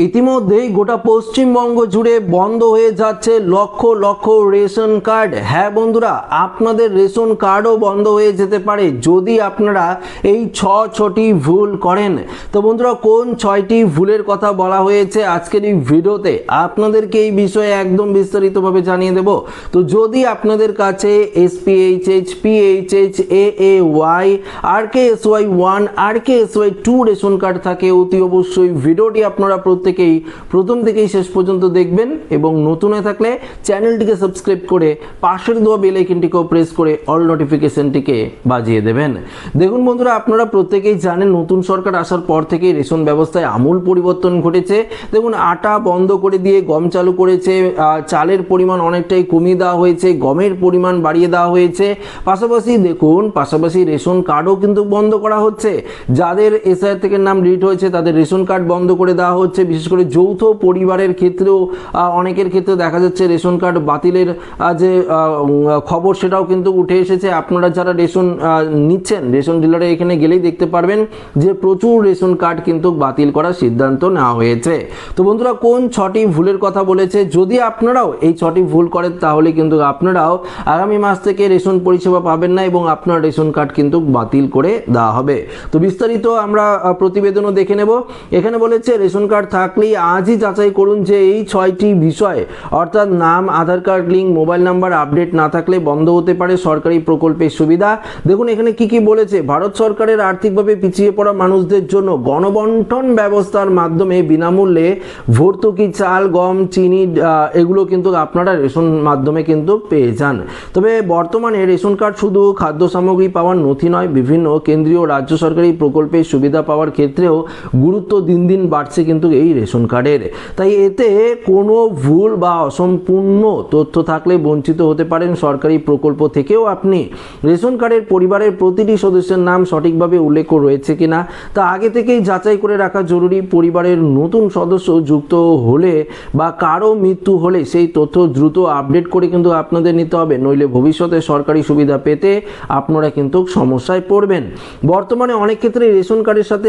ইতিমধ্যেই গোটা পশ্চিমবঙ্গ জুড়ে বন্ধ হয়ে যাচ্ছে লক্ষ লক্ষ রেশন কার্ড। হ্যাঁ বন্ধুরা, আপনাদের রেশন কার্ডও বন্ধ হয়ে যেতে পারে যদি আপনারা এই ছটি ভুল করেন। তো বন্ধুরা, কোন 6টি ভুলের কথা বলা হয়েছে আজকের এই ভিডিওতে আপনাদেরকে এই বিষয়ে একদম বিস্তারিতভাবে জানিয়ে দেব। তো যদি আপনাদের কাছে SPHH, PHH, AAY, RKSY 1, RKSY 2 ration card থাকে, অতি অবশ্যই ভিডিওটি আপনারা প্রত্যেকেই প্রথম থেকেই শেষ পর্যন্ত দেখবেন এবং নতুন হয়ে থাকলে চ্যানেলটিকে সাবস্ক্রাইব করে পাশের দেওয়া বেল আইকনটিকেও প্রেস করে অল নোটিফিকেশনটিকে বাজিয়ে দেবেন। দেখুন বন্ধুরা, আপনারা প্রত্যেকেই জানেন নতুন সরকার আসার পর থেকেই রেশন ব্যবস্থায় আমূল পরিবর্তন ঘটেছে। দেখুন, আটা বন্ধ করে দিয়ে গম চালু করেছে, চালের পরিমাণ অনেকটাই কমিয়ে দেওয়া হয়েছে, গমের পরিমাণ বাড়িয়ে দেওয়া হয়েছে। পাশাপাশি রেশন কার্ডও কিন্তু বন্ধ করা হচ্ছে। যাদের SIR থেকে নাম ডিলিট হয়েছে তাদের রেশন কার্ড বন্ধ করে দেওয়া হচ্ছে। বিশেষ করে যৌথ পরিবারের ক্ষেত্রেও অনেকের ক্ষেত্রে দেখা যাচ্ছে রেশন কার্ড বাতিলের যে খবর সেটাও কিন্তু উঠে এসেছে। আপনারা যারা রেশন নিচ্ছেন, রেশন ডিলারে এখানে গেলেই দেখতে পারবেন যে প্রচুর রেশন কার্ড কিন্তু বাতিল করার সিদ্ধান্ত নেওয়া হয়েছে। তো বন্ধুরা, কোন 6টি ভুলের কথা বলেছে, যদি আপনারাও এই 6টি ভুল করেন তাহলে কিন্তু আপনারাও আগামী মাস থেকে রেশন পরিষেবা পাবেন না এবং আপনার রেশন কার্ড কিন্তু বাতিল করে দেওয়া হবে। তো বিস্তারিত আমরা প্রতিবেদনও দেখে নেব। এখানে বলেছে রেশন কার্ড থাকলেই আজই যাচাই করুন যে এই 6টি বিষয়, অর্থাৎ নাম, Aadhaar card link, mobile number update না থাকলে বন্ধ হতে পারে সরকারি প্রকল্পের সুবিধা। দেখুন এখানে কি বলেছে, ভারত সরকারের আর্থিকভাবে পিছিয়ে পড়া মানুষদের জন্য গণবন্টন ব্যবস্থার মাধ্যমে বিনামূল্যে ভর্তুকি চাল, গম, চিনি এগুলো কিন্তু আপনারা রেশন মাধ্যমে কিন্তু পেয়ে যান। তবে বর্তমানে রেশন কার্ড শুধু খাদ্য সামগ্রী পাওয়ার নথি নয়, বিভিন্ন কেন্দ্রীয় রাজ্য সরকারি প্রকল্পের সুবিধা পাওয়ার ক্ষেত্রেও গুরুত্ব দিন দিন বাড়ছে কিন্তু এই রেশন কার্ডের। তাই এতে কোনো ভুল বা অসম্পূর্ণ তথ্য থাকলে বঞ্চিত হতে পারেন সরকারি প্রকল্প থেকেও। আপনি রেশন কার্ডের পরিবারের প্রতিটি সদস্যের নাম সঠিকভাবে উল্লেখ রয়েছে কিনা তা আগে থেকেই যাচাই করে রাখা জরুরি। পরিবারের নতুন সদস্য যুক্ত হলে বা কারো মৃত্যু হলে সেই তথ্য দ্রুত আপডেট করে কিন্তু আপনাদের নিতে হবে, নইলে ভবিষ্যতে সরকারি সুবিধা পেতে আপনারা কিন্তু সমস্যায় পড়বেন। বর্তমানে অনেক ক্ষেত্রে রেশন কার্ডের সাথে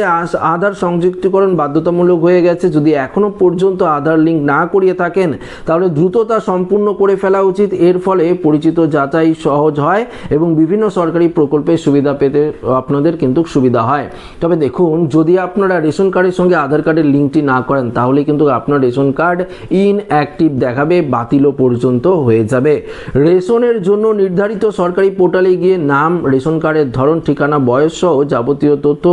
আধার সংযুক্তিকরণ বাধ্যতামূলক হয়ে গেছে। যদি এখনো পর্যন্ত আধার লিঙ্ক না করিয়ে থাকেন তাহলে দ্রুত তা সম্পূর্ণ করে ফেলা উচিত। এর ফলে পরিচিত যাচাই সহজ হয় এবং বিভিন্ন সরকারি প্রকল্পের সুবিধা পেতে আপনাদের কিন্তু সুবিধা হয়। তবে দেখুন, যদি আপনারা রেশন কার্ডের সঙ্গে আধার কার্ডের লিঙ্কটি না করেন তাহলে কিন্তু আপনার রেশন কার্ড ইনঅ্যাক্টিভ দেখাবে, বাতিলও পর্যন্ত হয়ে যাবে। রেশনের জন্য নির্ধারিত সরকারি পোর্টালে গিয়ে নাম, রেশন কার্ডের ধরন, ঠিকানা, বয়স সহ যাবতীয় তথ্য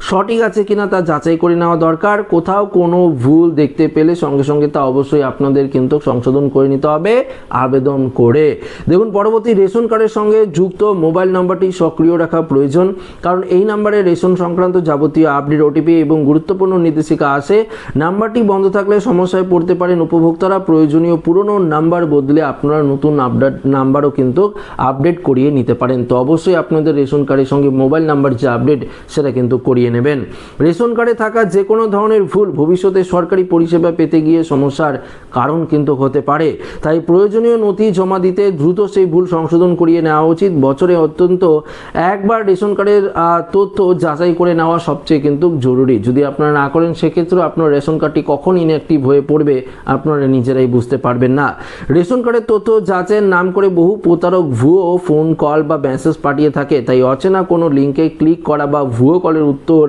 সঠিক আছে কিনা তা যাচাই করে নেওয়া দরকার। কোথাও কোনো ভুল দেখতে পেলে সঙ্গে সঙ্গে তা অবশ্যই আপনাদের কিন্তু সংশোধন করে নিতে হবে আবেদন করে। দেখুন, পরবর্তী রেশন কার্ডের সঙ্গে যুক্ত মোবাইল নাম্বারটি সক্রিয় রাখা প্রয়োজন, কারণ এই নাম্বারে রেশন সংক্রান্ত যাবতীয় আপডেট, OTP এবং গুরুত্বপূর্ণ নির্দেশিকা আসে। নাম্বারটি বন্ধ থাকলে সমস্যায় পড়তে পারেন উপভোক্তারা। প্রয়োজনীয় পুরনো নাম্বার বদলে আপনারা নতুন নাম্বারও কিন্তু আপডেট করিয়ে নিতে পারেন। তো অবশ্যই আপনাদের রেশন কার্ডের সঙ্গে মোবাইল নাম্বার যে আপডেট সেটা কিন্তু করিয়ে নেবেন। রেশন কার্ডে থাকা যে কোনো ধরনের ভুল ভবিষ্যতে সরকারি পরিষেবা পেতে গিয়ে সমস্যার কারণ কিন্তু হতে পারে। তাই প্রয়োজনীয় নথি জমা দিতে দ্রুত সেই ভুল সংশোধন করিয়ে নেওয়া উচিত। বছরে অত্যন্ত একবার রেশন কার্ডের তথ্য যাচাই করে নেওয়া সবচেয়ে কিন্তু জরুরি। যদি আপনারা না করেন সেক্ষেত্রে আপনার রেশন কার্ডটি কখন ইনঅ্যাক্টিভ হয়ে পড়বে আপনারা নিজেরাই বুঝতে পারবেন না। রেশন কার্ডের তথ্য যাচাইয়ের নাম করে বহু প্রতারক ভুয়ো ফোন কল বা মেসেজ পাঠিয়ে থাকে। তাই অচেনা কোনো লিঙ্কে ক্লিক করা বা ভুয়ো কলের উত্তর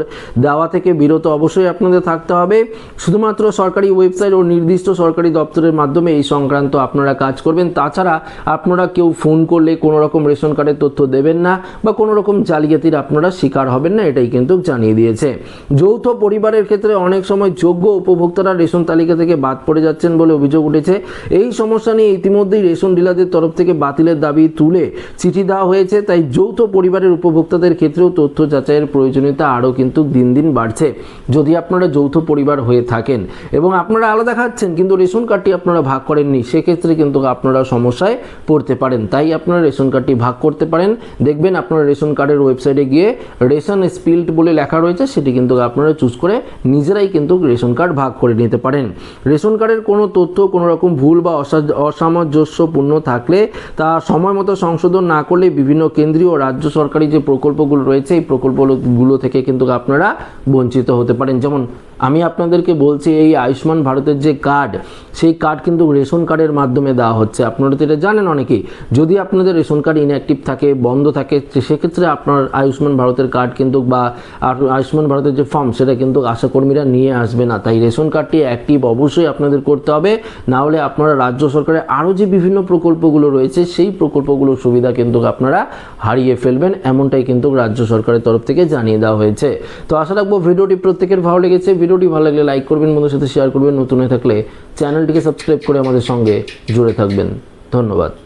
দেওয়া থেকে বিরত অবশ্যই আপনাদের থাকতে হবে। শুধুমাত্র সরকারি ওয়েবসাইট ও নির্দিষ্ট সরকারি দপ্তরের মাধ্যমে এই সংক্রান্ত আপনারা কাজ করবেন। তাছাড়া আপনারা কেউ ফোন করলে কোনো রকম রেশন কার্ডের তথ্য দেবেন না বা কোনো রকম জালিয়াতির আপনারা শিকার হবেন না, এটাই কিন্তু জানিয়ে দিয়েছে। যৌথ পরিবারের ক্ষেত্রে অনেক সময় যোগ্য উপভোক্তারা রেশন তালিকা থেকে বাদ পড়ে যাচ্ছেন বলে অভিযোগ উঠেছে। এই সমস্যা নিয়ে ইতিমধ্যেই রেশন ডিলারদের তরফ থেকে বাতিলের দাবি তুলে চিঠি দেওয়া হয়েছে। তাই যৌথ পরিবারের উপভোক্তাদের ক্ষেত্রেও তথ্য যাচাইয়ের প্রয়োজনীয়তা আরও কিন্তু দিন দিন বাড়ছে। যদি আপনারা যৌথ পরিবার হয়ে থাকেন এবং আপনারা আলাদা খাচ্ছেন কিন্তু রেশন কার্ডটি আপনারা ভাগ করেননি, সেক্ষেত্রে কিন্তু আপনারা সমস্যায় পড়তে পারেন। তাই আপনারা রেশন কার্ডটি ভাগ করতে পারেন। দেখবেন আপনারা রেশন কার্ডের ওয়েবসাইটে গিয়ে রেশন স্প্লিট বলে লেখা রয়েছে, সেটি কিন্তু আপনারা চুজ করে নিজেরাই কিন্তু রেশন কার্ড ভাগ করে নিতে পারেন। রেশন কার্ডের কোনো তথ্য কোনো রকম ভুল বা অসামঞ্জস্যপূর্ণ থাকলে তা সময় মতো সংশোধন না করলে বিভিন্ন কেন্দ্রীয় ও রাজ্য সরকারি যে প্রকল্পগুলো রয়েছে এই প্রকল্পগুলো থেকে কিন্তু আপনারা বঞ্চিত হতে পারেন। যেমন আমি আপনাদেরকে বলছি এই আয়ুষ্মান ভারতের যে কার্ড, সেই কার্ড কিন্তু রেশন কার্ডের মাধ্যমে দেওয়া হচ্ছে। আপনারা তো এটা জানেন অনেকেই। যদি আপনাদের রেশন কার্ড ইনঅ্যাক্টিভ থাকে, বন্ধ থাকে, সেক্ষেত্রে আপনার আয়ুষ্মান ভারতের কার্ড কিন্তু বা আয়ুষ্মান ভারতের যে ফর্ম সেটা কিন্তু আশাকর্মীরা নিয়ে আসবে না। তাই রেশন কার্ডটি অ্যাক্টিভ অবশ্যই আপনাদের করতে হবে, না হলে আপনারা রাজ্য সরকারের আরও যে বিভিন্ন প্রকল্পগুলো রয়েছে সেই প্রকল্পগুলোর সুবিধা কিন্তু আপনারা হারিয়ে ফেলবেন, এমনটাই কিন্তু রাজ্য সরকারের তরফ থেকে জানিয়ে দেওয়া হয়েছে। তো আশা রাখবো ভিডিওটি প্রত্যেকের ভালো লেগেছে। ভিডিওটি ভালো লাগলে লাইক করবেন, বন্ধুদের সাথে শেয়ার করবেন, নতুন হয়ে থাকলে চ্যানেলটিকে সাবস্ক্রাইব করে আমাদের সঙ্গে জুড়ে থাকবেন। ধন্যবাদ।